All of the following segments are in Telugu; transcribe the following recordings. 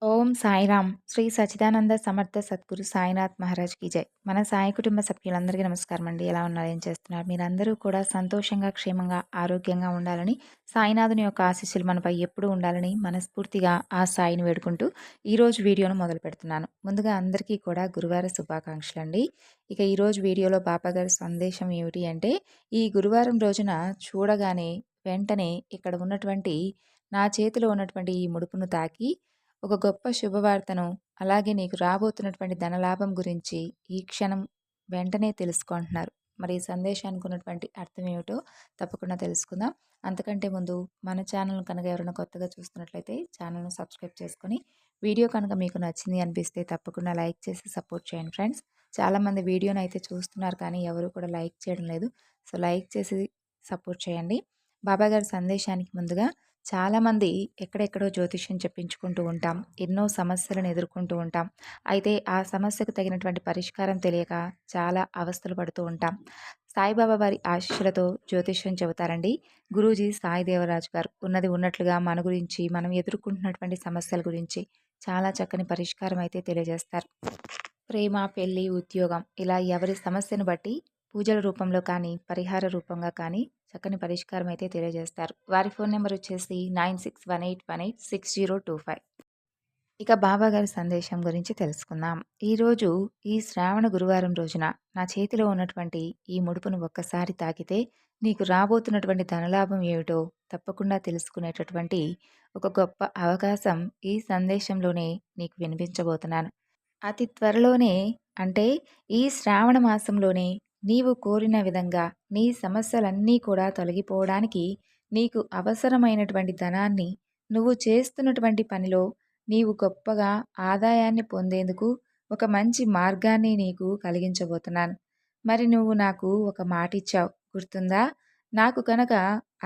ఓం సాయిరామ్ శ్రీ సచిదానంద సమర్థ సద్గురు సాయినాథ్ మహారాజ్ కి జై. మన సాయి కుటుంబ సభ్యులందరికీ నమస్కారం అండి. ఎలా ఉన్నారు, ఏం చేస్తున్నారు? మీరందరూ కూడా సంతోషంగా, క్షేమంగా, ఆరోగ్యంగా ఉండాలని, సాయినాథుని యొక్క ఆశీస్సులు మనపై ఎప్పుడూ ఉండాలని మనస్ఫూర్తిగా ఆ సాయిని వేడుకుంటూ ఈరోజు వీడియోను మొదలు పెడుతున్నాను. ముందుగా అందరికీ కూడా గురువార శుభాకాంక్షలు అండి. ఇక ఈరోజు వీడియోలో బాబాగారి సందేశం ఏమిటి అంటే, ఈ గురువారం రోజున చూడగానే వెంటనే ఇక్కడ ఉన్నటువంటి నా చేతిలో ఉన్నటువంటి ఈ ముడుపును తాకి ఒక గొప్ప శుభవార్తను, అలాగే నీకు రాబోతున్నటువంటి ధనలాభం గురించి ఈ క్షణం వెంటనే తెలుసుకుంటున్నారు. మరి ఈ సందేశానికి ఉన్నటువంటి అర్థం ఏమిటో తప్పకుండా తెలుసుకుందాం. అంతకంటే ముందు మన ఛానల్ కనుక ఎవరైనా కొత్తగా చూస్తున్నట్లయితే ఛానల్ను సబ్స్క్రైబ్ చేసుకొని, వీడియో కనుక మీకు నచ్చింది అనిపిస్తే తప్పకుండా లైక్ చేసి సపోర్ట్ చేయండి ఫ్రెండ్స్. చాలామంది వీడియోని అయితే చూస్తున్నారు కానీ ఎవరు కూడా లైక్ చేయడం లేదు. సో లైక్ చేసి సపోర్ట్ చేయండి. బాబాగారి సందేశానికి ముందుగా, చాలామంది ఎక్కడెక్కడో జ్యోతిష్యం చెప్పించుకుంటూ ఉంటాం. ఎన్నో సమస్యలను ఎదుర్కొంటూ ఉంటాం. అయితే ఆ సమస్యకు తగినటువంటి పరిష్కారం తెలియక చాలా అవస్థలు పడుతూ ఉంటాం. సాయిబాబా వారి ఆశీస్సులతో జ్యోతిష్యం చెబుతారండి గురూజీ సాయి దేవరాజు గారు. ఉన్నది ఉన్నట్లుగా మన గురించి, మనం ఎదుర్కొంటున్నటువంటి సమస్యల గురించి చాలా చక్కని పరిష్కారం అయితే తెలియజేస్తారు. ప్రేమ, పెళ్లి, ఉద్యోగం ఇలా ఎవరి సమస్యను బట్టి పూజల రూపంలో కానీ, పరిహార రూపంగా కానీ చక్కని పరిష్కారం అయితే తెలియజేస్తారు. వారి ఫోన్ నెంబర్ వచ్చేసి 9618186025. ఇక బాబాగారి సందేశం గురించి తెలుసుకుందాం. ఈరోజు ఈ శ్రావణ గురువారం రోజున నా చేతిలో ఉన్నటువంటి ఈ ముడుపును ఒక్కసారి తాకితే నీకు రాబోతున్నటువంటి ధనలాభం ఏమిటో తప్పకుండా తెలుసుకునేటటువంటి ఒక గొప్ప అవకాశం ఈ సందేశంలోనే నీకు వినిపించబోతున్నాను. అతి త్వరలోనే, అంటే ఈ శ్రావణ మాసంలోనే నీవు కోరిన విధంగా నీ సమస్యలన్నీ కూడా తొలగిపోవడానికి, నీకు అవసరమైనటువంటి ధనాన్ని, నువ్వు చేస్తున్నటువంటి పనిలో నీవు గొప్పగా ఆదాయాన్ని పొందేందుకు ఒక మంచి మార్గాన్ని నీకు కలిగించబోతున్నాను. మరి నువ్వు నాకు ఒక మాట ఇచ్చావు, గుర్తుందా? నాకు కనుక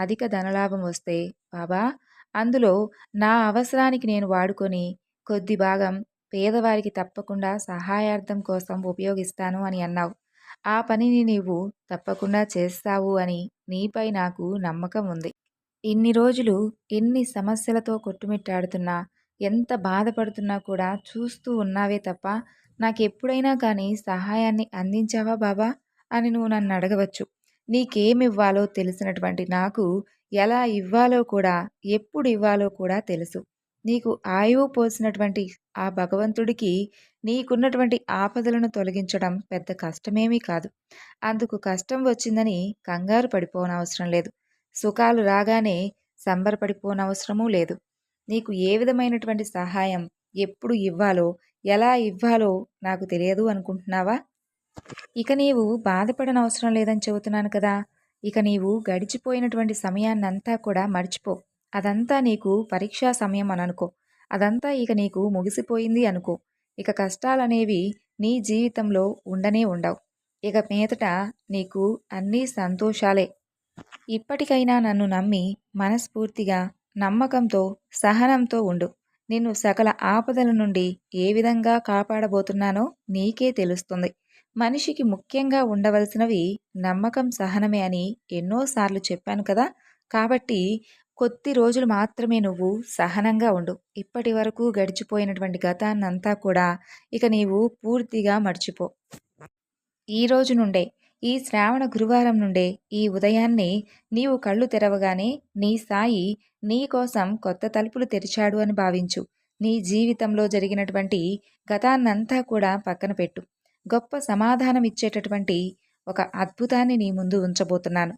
అధిక ధనలాభం వస్తే బాబా, అందులో నా అవసరానికి నేను వాడుకొని కొద్ది భాగం పేదవారికి తప్పకుండా సహాయార్థం కోసం ఉపయోగిస్తాను అని అన్నావు. ఆ పనిని నీవు తప్పకుండా చేస్తావు అని నీపై నాకు నమ్మకం ఉంది. ఇన్ని రోజులు ఎన్ని సమస్యలతో కొట్టుమిట్టాడుతున్నా, ఎంత బాధపడుతున్నా కూడా చూస్తూ ఉన్నావే తప్ప నాకెప్పుడైనా కానీ సహాయాన్ని అందించావా బాబా అని నువ్వు నన్ను అడగవచ్చు. నీకేమివ్వాలో తెలిసినటువంటి నాకు ఎలా ఇవ్వాలో కూడా, ఎప్పుడు ఇవ్వాలో కూడా తెలుసు. నీకు ఆయువు పోసినటువంటి ఆ భగవంతుడికి నీకున్నటువంటి ఆపదలను తొలగించడం పెద్ద కష్టమేమీ కాదు. అందుకు కష్టం వచ్చిందని కంగారు పడిపోనవసరం లేదు. సుఖాలు రాగానే సంబరపడిపోనవసరమూ లేదు. నీకు ఏ విధమైనటువంటి సహాయం ఎప్పుడు ఇవ్వాలో, ఎలా ఇవ్వాలో నాకు తెలియదు అనుకుంటున్నావా? ఇక నీవు బాధపడనవసరం లేదని చెబుతున్నాను కదా. ఇక నీవు గడిచిపోయినటువంటి సమయాన్నంతా కూడా మర్చిపో. అదంతా నీకు పరీక్షా సమయం అని అనుకో. అదంతా ఇక నీకు ముగిసిపోయింది అనుకో. ఇక కష్టాలనేవి నీ జీవితంలో ఉండనే ఉండవు. ఇక మీదట నీకు అన్నీ సంతోషాలే. ఇప్పటికైనా నన్ను నమ్మి మనస్ఫూర్తిగా, నమ్మకంతో, సహనంతో ఉండు. నిన్ను సకల ఆపదల నుండి ఏ విధంగా కాపాడబోతున్నానో నీకే తెలుస్తుంది. మనిషికి ముఖ్యంగా ఉండవలసినవి నమ్మకం, సహనమే అని ఎన్నోసార్లు చెప్పాను కదా. కాబట్టి కొద్ది రోజులు మాత్రమే నువ్వు సహనంగా ఉండు. ఇప్పటి వరకు గడిచిపోయినటువంటి గతాన్నంతా కూడా ఇక నీవు పూర్తిగా మర్చిపో. ఈ రోజు నుండే, ఈ శ్రావణ గురువారం నుండే, ఈ ఉదయాన్నే నీవు కళ్ళు తెరవగానే నీ సాయి నీ కోసం కొత్త తలుపులు తెరిచాడు అని భావించు. నీ జీవితంలో జరిగినటువంటి గతాన్నంతా కూడా పక్కన పెట్టు. గొప్ప సమాధానం ఇచ్చేటటువంటి ఒక అద్భుతాన్ని నీ ముందు ఉంచబోతున్నాను.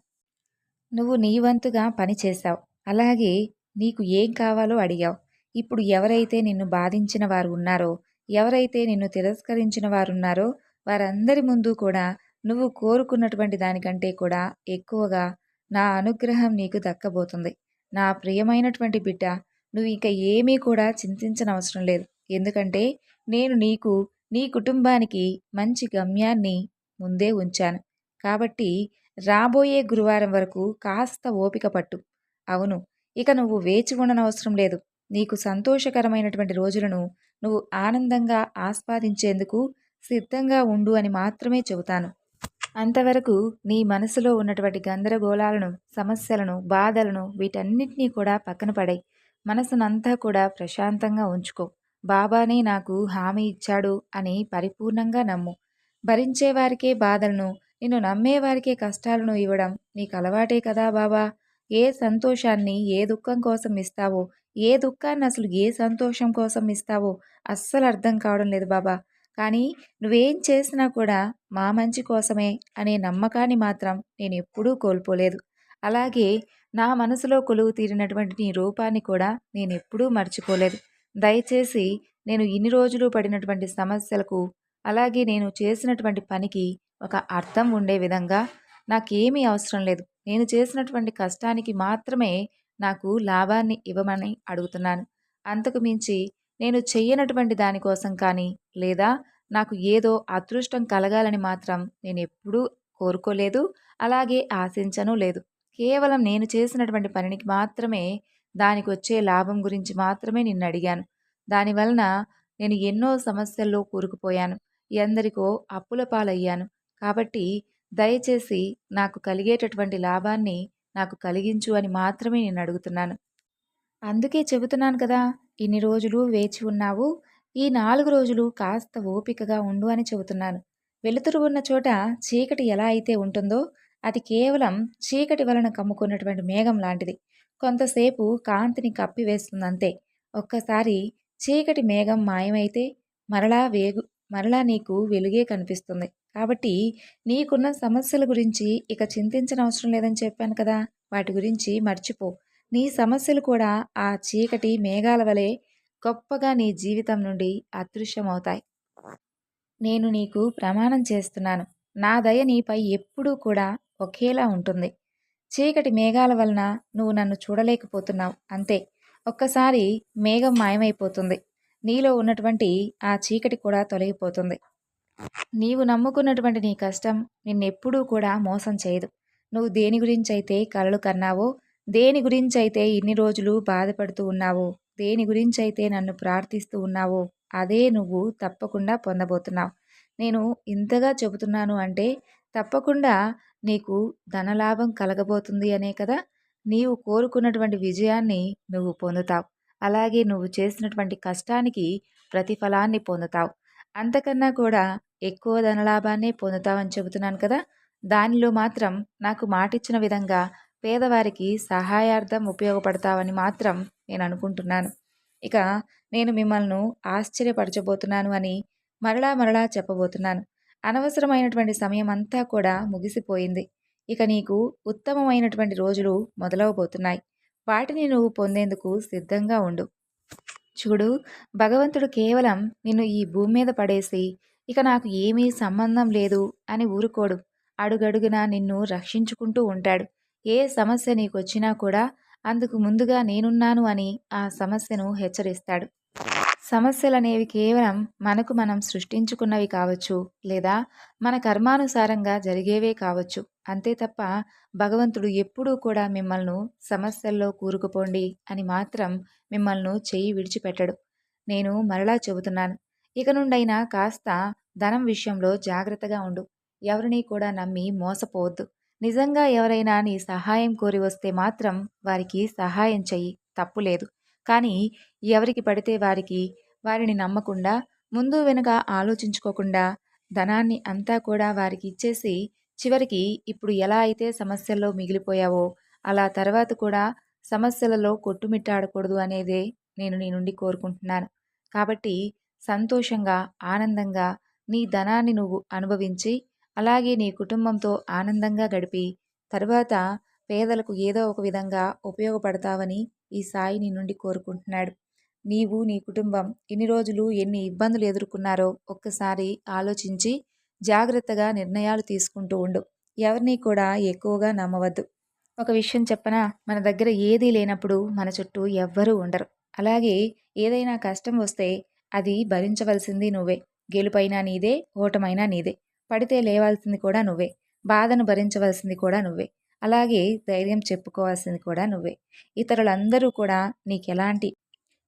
నువ్వు నీ వంతుగా పని చేశావు. అలాగే నీకు ఏం కావాలో అడిగావు. ఇప్పుడు ఎవరైతే నిన్ను బాధించిన వారు ఉన్నారో, ఎవరైతే నిన్ను తిరస్కరించిన వారున్నారో వారందరి ముందు కూడా నువ్వు కోరుకున్నటువంటి దానికంటే కూడా ఎక్కువగా నా అనుగ్రహం నీకు దక్కబోతుంది. నా ప్రియమైనటువంటి బిడ్డ, నువ్వు ఇక ఏమీ కూడా చింతించనవసరం లేదు. ఎందుకంటే నేను నీకు, నీ కుటుంబానికి మంచి గమ్యాన్ని ముందే ఉంచాను. కాబట్టి రాబోయే గురువారం వరకు కాస్త ఓపిక పట్టు. అవును, ఇక నువ్వు వేచి ఉండనవసరం లేదు. నీకు సంతోషకరమైనటువంటి రోజులను నువ్వు ఆనందంగా ఆస్వాదించేందుకు సిద్ధంగా ఉండు అని మాత్రమే చెబుతాను. అంతవరకు నీ మనసులో ఉన్నటువంటి గందరగోళాలను, సమస్యలను, బాధలను వీటన్నిటినీ కూడా పక్కన పడేయి. మనసునంతా కూడా ప్రశాంతంగా ఉంచుకో. బాబానే నాకు హామీ ఇచ్చాడు అని పరిపూర్ణంగా నమ్ము. భరించేవారికే బాధలను, నిన్ను నమ్మేవారికే కష్టాలను ఇవ్వడం నీకు అలవాటే కదా బాబా! ఏ సంతోషాన్ని ఏ దుఃఖం కోసం ఇస్తావో, ఏ దుఃఖాన్ని అసలు ఏ సంతోషం కోసం ఇస్తావో అస్సలు అర్థం కావడం లేదు బాబా! కానీ నువ్వేం చేసినా కూడా మా మంచి కోసమే అనే నమ్మకాన్ని మాత్రం నేనెప్పుడూ కోల్పోలేదు. అలాగే నా మనసులో కొలువు తీరినటువంటి నీ రూపాన్ని కూడా నేనెప్పుడూ మర్చిపోలేదు. దయచేసి నేను ఇన్ని రోజులు పడినటువంటి సమస్యలకు, అలాగే నేను చేసినటువంటి పనికి ఒక అర్థం ఉండే విధంగా నాకేమీ అవసరం లేదు. నేను చేసినటువంటి కష్టానికి మాత్రమే నాకు లాభాన్ని ఇవ్వమని అడుగుతున్నాను. అంతకు మించి నేను చెయ్యనటువంటి దానికోసం కానీ, లేదా నాకు ఏదో అదృష్టం కలగాలని మాత్రం నేనెప్పుడూ కోరుకోలేదు. అలాగే ఆశించను లేదు. కేవలం నేను చేసినటువంటి పనికి మాత్రమే దానికొచ్చే లాభం గురించి మాత్రమే నిన్నడిగాను. దానివలన నేను ఎన్నో సమస్యల్లో కూరుకుపోయాను. ఎందరికో అప్పుల పాలయ్యాను. కాబట్టి దయచేసి నాకు కలిగేటటువంటి లాభాన్ని నాకు కలిగించు అని మాత్రమే నేనడుగుతున్నాను. అందుకే చెబుతున్నాను కదా! ఇన్ని రోజులు వేచి ఉన్నావు. ఈ 4 రోజులు కాస్త ఓపికగా ఉండు అని చెబుతున్నాను. వెలుతురు ఉన్న చోట చీకటి ఎలా అయితే ఉంటుందో, అది కేవలం చీకటి వలన కమ్ముకున్నటువంటి మేఘం లాంటిది. కొంతసేపు కాంతిని కప్పివేస్తుందంతే. ఒక్కసారి చీకటి మేఘం మాయమైతే మరలా వేగు మరలా నీకు వెలుగే కనిపిస్తుంది. కాబట్టి నీకున్న సమస్యల గురించి ఇక చింతించనవసరం లేదని చెప్పాను కదా! వాటి గురించి మర్చిపో. నీ సమస్యలు కూడా ఆ చీకటి మేఘాల వలె గొప్పగా నీ జీవితం నుండి అదృశ్యమవుతాయి. నేను నీకు ప్రమాణం చేస్తున్నాను. నా దయ నీపై ఎప్పుడూ కూడా ఒకేలా ఉంటుంది. చీకటి మేఘాల వలన నువ్వు నన్ను చూడలేకపోతున్నావు అంతే. ఒక్కసారి మేఘం మాయమైపోతుంది. నీలో ఉన్నటువంటి ఆ చీకటి కూడా తొలగిపోతుంది. నీవు నమ్ముకున్నటువంటి నీ కష్టం నిన్నెప్పుడూ కూడా మోసం చేయదు. నువ్వు దేని గురించైతే కలలు కన్నావో, దేని గురించైతే ఇన్ని రోజులు బాధపడుతూ ఉన్నావో, దేని గురించైతే నన్ను ప్రార్థిస్తూ ఉన్నావో, అదే నువ్వు తప్పకుండా పొందబోతున్నావు. నేను ఇంతగా చెబుతున్నాను అంటే తప్పకుండా నీకు ధనలాభం కలగబోతుంది అనే కదా! నీవు కోరుకున్నటువంటి విజయాన్ని నువ్వు పొందుతావు. అలాగే నువ్వు చేసినటువంటి కష్టానికి ప్రతిఫలాన్ని పొందుతావు. అంతకన్నా కూడా ఎక్కువ ధనలాభాన్నే పొందుతావని చెబుతున్నాను కదా! దానిలో మాత్రం నాకు మాటిచ్చిన విధంగా పేదవారికి సహాయార్థం ఉపయోగపడతావని మాత్రం నేను అనుకుంటున్నాను. ఇక నేను మిమ్మల్ని ఆశ్చర్యపరచబోతున్నాను అని మరలా మరలా చెప్పబోతున్నాను. అనవసరమైనటువంటి సమయం అంతా కూడా ముగిసిపోయింది. ఇక నీకు ఉత్తమమైనటువంటి రోజులు మొదలవబోతున్నాయి. వాటిని నువ్వు పొందేందుకు సిద్ధంగా ఉండు. చూడు, భగవంతుడు కేవలం నిన్ను ఈ భూమి మీద పడేసి ఇక నాకు ఏమీ సంబంధం లేదు అని ఊరుకోడు. అడుగడుగునా నిన్ను రక్షించుకుంటూ ఉంటాడు. ఏ సమస్య నీకొచ్చినా కూడా అందుకు ముందుగా నేనున్నాను అని ఆ సమస్యను హెచ్చరిస్తాడు. సమస్యలనేవి కేవలం మనకు మనం సృష్టించుకున్నవి కావచ్చు, లేదా మన కర్మానుసారంగా జరిగేవే కావచ్చు. అంతే తప్ప భగవంతుడు ఎప్పుడూ కూడా మిమ్మల్ని సమస్యల్లో కూరుకుపోండి అని మాత్రం మిమ్మల్ని చెయ్యి విడిచిపెట్టడు. నేను మరలా చెబుతున్నాను. ఇక నుండైనా కాస్త ధనం విషయంలో జాగ్రత్తగా ఉండు. ఎవరిని కూడా నమ్మి మోసపోవద్దు. నిజంగా ఎవరైనా నీ సహాయం కోరి వస్తే మాత్రం వారికి సహాయం చెయ్యి, తప్పులేదు. కానీ ఎవరికి పడితే వారిని నమ్మకుండా, ముందు వెనుక ఆలోచించుకోకుండా ధనాన్ని అంతా కూడా వారికి ఇచ్చేసి, చివరికి ఇప్పుడు ఎలా అయితే సమస్యల్లో మిగిలిపోయావో, అలా తర్వాత కూడా సమస్యలలో కొట్టుమిట్టాడకూడదు అనేదే నేను నీ నుండి కోరుకుంటున్నాను. కాబట్టి సంతోషంగా, ఆనందంగా నీ ధనాన్ని నువ్వు అనుభవించి, అలాగే నీ కుటుంబంతో ఆనందంగా గడిపి, తరువాత పేదలకు ఏదో ఒక విధంగా ఉపయోగపడతావని ఈ సాయి నీ నుండి కోరుకుంటున్నాడు. నీవు నీ కుటుంబం ఇన్ని రోజులు ఎన్ని ఇబ్బందులు ఎదుర్కొన్నారో ఒక్కసారి ఆలోచించి జాగ్రత్తగా నిర్ణయాలు తీసుకుంటూ ఉండు. ఎవరిని కూడా ఎక్కువగా నమ్మవద్దు. ఒక విషయం చెప్పనా? మన దగ్గర ఏదీ లేనప్పుడు మన చుట్టూ ఎవ్వరూ ఉండరు. అలాగే ఏదైనా కష్టం వస్తే అది భరించవలసింది నువ్వే. గెలుపైనా నీదే, ఓటమైనా నీదే. పడితే లేవాల్సింది కూడా నువ్వే. బాధను భరించవలసింది కూడా నువ్వే. అలాగే ధైర్యం చెప్పుకోవాల్సింది కూడా నువ్వే. ఇతరులందరూ కూడా నీకెలాంటి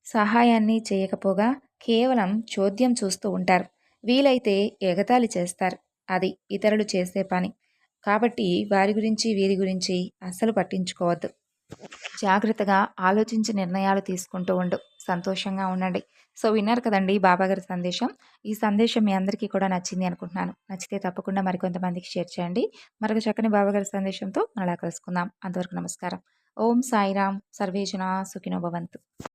సహాయాన్ని చేయకపోగా కేవలం చోద్యం చూస్తూ ఉంటారు. వీలైతే ఎగతాళి చేస్తారు. అది ఇతరులు చేసే పని. కాబట్టి వారి గురించి వీరి గురించి అస్సలు పట్టించుకోవద్దు. జాగ్రత్తగా ఆలోచించి నిర్ణయాలు తీసుకుంటూ ఉండు. సంతోషంగా ఉండండి. సో, విన్నారు కదండీ బాబాగారి సందేశం. ఈ సందేశం మీ అందరికీ కూడా నచ్చింది అనుకుంటున్నాను. నచ్చితే తప్పకుండా మరికొంతమందికి షేర్ చేయండి. మరొక చక్కని బాబాగారి సందేశంతో మళ్ళా కలుసుకుందాం. అంతవరకు నమస్కారం. ఓం సాయిరాం. సర్వే జనా సుఖినో భవంతు.